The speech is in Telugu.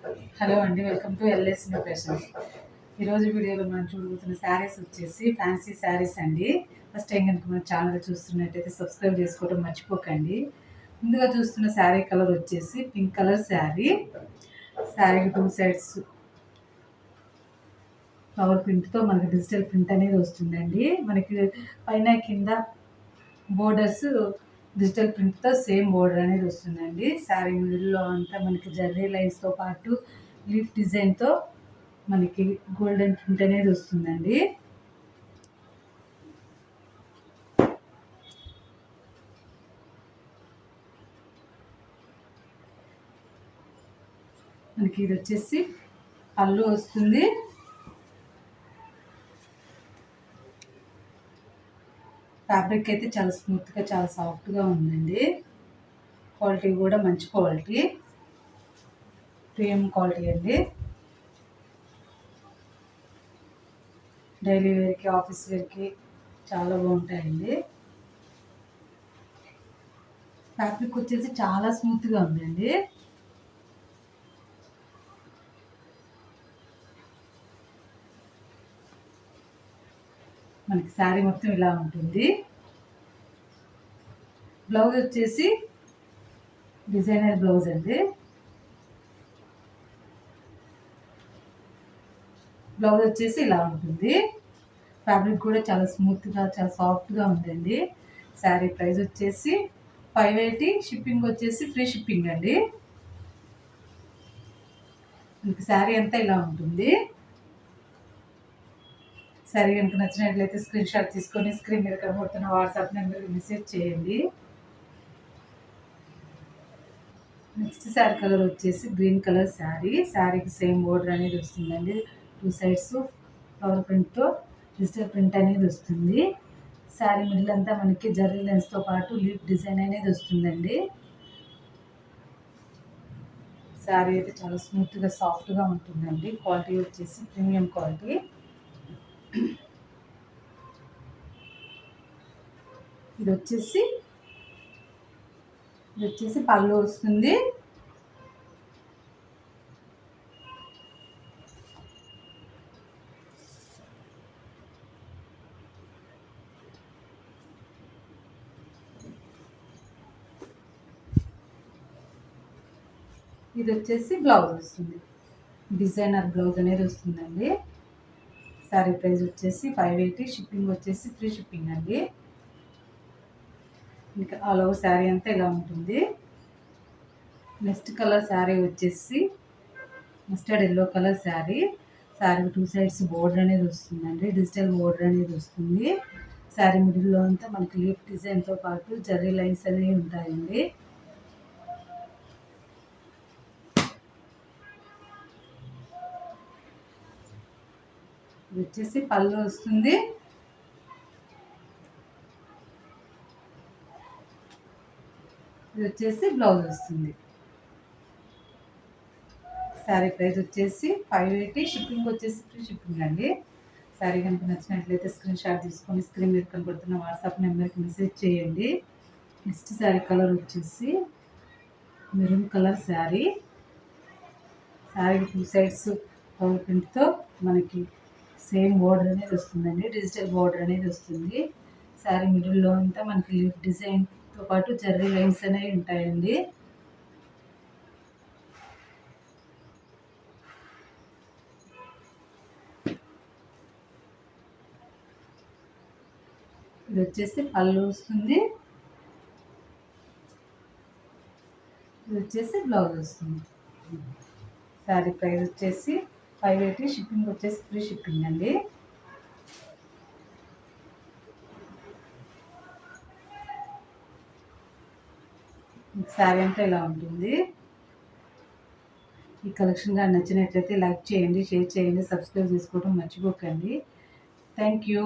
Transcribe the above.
హలో అండి, welcome to LS new fashions. ఈరోజు వీడియోలో మనం చూడబోతున్న శారీస్ వచ్చేసి ఫ్యాన్సీ శారీస్ అండి. ఫస్ట్ టైం కనుక మన ఛానల్ చూస్తున్నట్టయితే సబ్స్క్రైబ్ చేసుకోవడం మర్చిపోకండి. ముందుగా చూస్తున్న శారీ కలర్ వచ్చేసి పింక్ కలర్ శారీ. శారీకి 2 సైడ్స్ ఫ్లవర్ ప్రింట్తో మనకి డిజిటల్ ప్రింట్ అనేది వస్తుందండి. మనకి పైన కింద బోర్డర్స్ డిజిటల్ ప్రింట్తో సేమ్ బోర్డర్ అనేది వస్తుందండి. శారీ మిడిల్లో అంతా మనకి జర్రీ లైన్స్తో పాటు లీఫ్ డిజైన్తో మనకి గోల్డెన్ ప్రింట్ అనేది వస్తుందండి. మనకి ఇది వచ్చేసి పళ్ళు వస్తుంది. ఫ్యాబ్రిక్ అయితే చాలా స్మూత్గా, చాలా సాఫ్ట్గా ఉందండి. క్వాలిటీ కూడా మంచి క్వాలిటీ, ప్రీమియం క్వాలిటీ అండి. డైలీ వేర్కి, ఆఫీస్ వేర్కి చాలా బాగుంటాయండి. ఫ్యాబ్రిక్ వచ్చేసి చాలా స్మూత్గా ఉందండి. మనకి శారీ మొత్తం ఇలా ఉంటుంది. బ్లౌజ్ వచ్చేసి డిజైనర్ బ్లౌజ్ అండి. బ్లౌజ్ వచ్చేసి ఇలా ఉంటుంది. ఫ్యాబ్రిక్ కూడా చాలా స్మూత్గా, చాలా సాఫ్ట్గా ఉందండి. శారీ ప్రైస్ వచ్చేసి 580, షిప్పింగ్ వచ్చేసి ఫ్రీ షిప్పింగ్ అండి. మీకు శారీ అంతా ఇలా ఉంటుంది. శారీ కనుక నచ్చినట్లయితే స్క్రీన్ షాట్ తీసుకొని స్క్రీన్ మీద కనబడుతున్న వాట్సాప్ నెంబర్కి మెసేజ్ చేయండి. నెక్స్ట్ శారీ కలర్ వచ్చేసి గ్రీన్ కలర్ శారీ. శారీకి సేమ్ బోర్డర్ అనేది వస్తుందండి. 2 సైడ్స్ ఫ్లవర్ ప్రింట్తో డిజిటల్ ప్రింట్ అనేది వస్తుంది. శారీ మిడిల్ అంతా మనకి జర్రీ లైన్స్తో పాటు లీఫ్ డిజైన్ అనేది వస్తుందండి. శారీ అయితే చాలా స్మూత్గా, సాఫ్ట్గా ఉంటుందండి. క్వాలిటీ వచ్చేసి ప్రీమియం క్వాలిటీ. ఇది వచ్చేసి పళ్ళు వస్తుంది. ఇది వచ్చేసి బ్లౌజ్ వస్తుంది. డిజైనర్ బ్లౌజ్ అనేది వస్తుందండి. శారీ ప్రైస్ వచ్చేసి 580, షిప్పింగ్ వచ్చేసి ఫ్రీ షిప్పింగ్ అండి. ఇంకా ఆల్ ఓవర్ శారీ అంతా ఇలా ఉంటుంది. నెక్స్ట్ కలర్ శారీ వచ్చేసి మస్టర్డ్ ఎల్లో కలర్ శారీ. శారీకి 2 సైడ్స్ బోర్డర్ అనేది వస్తుందండి. డిజిటల్ బోర్డర్ అనేది వస్తుంది. శారీ మిడిల్లో అంతా మనకి లీఫ్ డిజైన్తో పాటు జర్రీ లైన్స్ అనేవి ఉంటాయండి. ఇది వచ్చేసి పళ్ళు వస్తుంది. ఇది వచ్చేసి బ్లౌజ్ వస్తుంది. శారీ ప్రైస్ వచ్చేసి 580, షిప్పింగ్ వచ్చేసి ఫ్రీ షిప్పింగ్ అండి. శారీ కనుక నచ్చినట్లయితే స్క్రీన్ షాట్ తీసుకొని స్క్రీన్ మీద కనబడుతున్న వాట్సాప్ నెంబర్కి మెసేజ్ చేయండి. నెక్స్ట్ శారీ కలర్ వచ్చేసి మెరూన్ కలర్ శారీ. శారీకి 2 సైడ్స్ ఫ్లవర్ ప్రింట్తో మనకి సేమ్ బోర్డర్ అనేది వస్తుందండి. డిజిటల్ బోర్డర్ అనేది వస్తుంది. శారీ మిడిల్లో అంతా మనకి లీఫ్ డిజైన్తో పాటు జర్రీ లైన్స్ అనేవి ఉంటాయండి. ఇది వచ్చేసి పళ్ళు వస్తుంది. ఇది వచ్చేసి బ్లౌజ్ వస్తుంది. శారీ ప్రైస్ వచ్చేసి 580, షిప్పింగ్ వచ్చేసి ఫ్రీ షిప్పింగ్ అండి. శారీ అంతా ఇలా ఉంటుంది. ఈ కలెక్షన్ కానీ నచ్చినట్లయితే లైక్ చేయండి, షేర్ చేయండి, సబ్స్క్రైబ్ చేసుకోవడం మర్చిపోకండి. Thank you.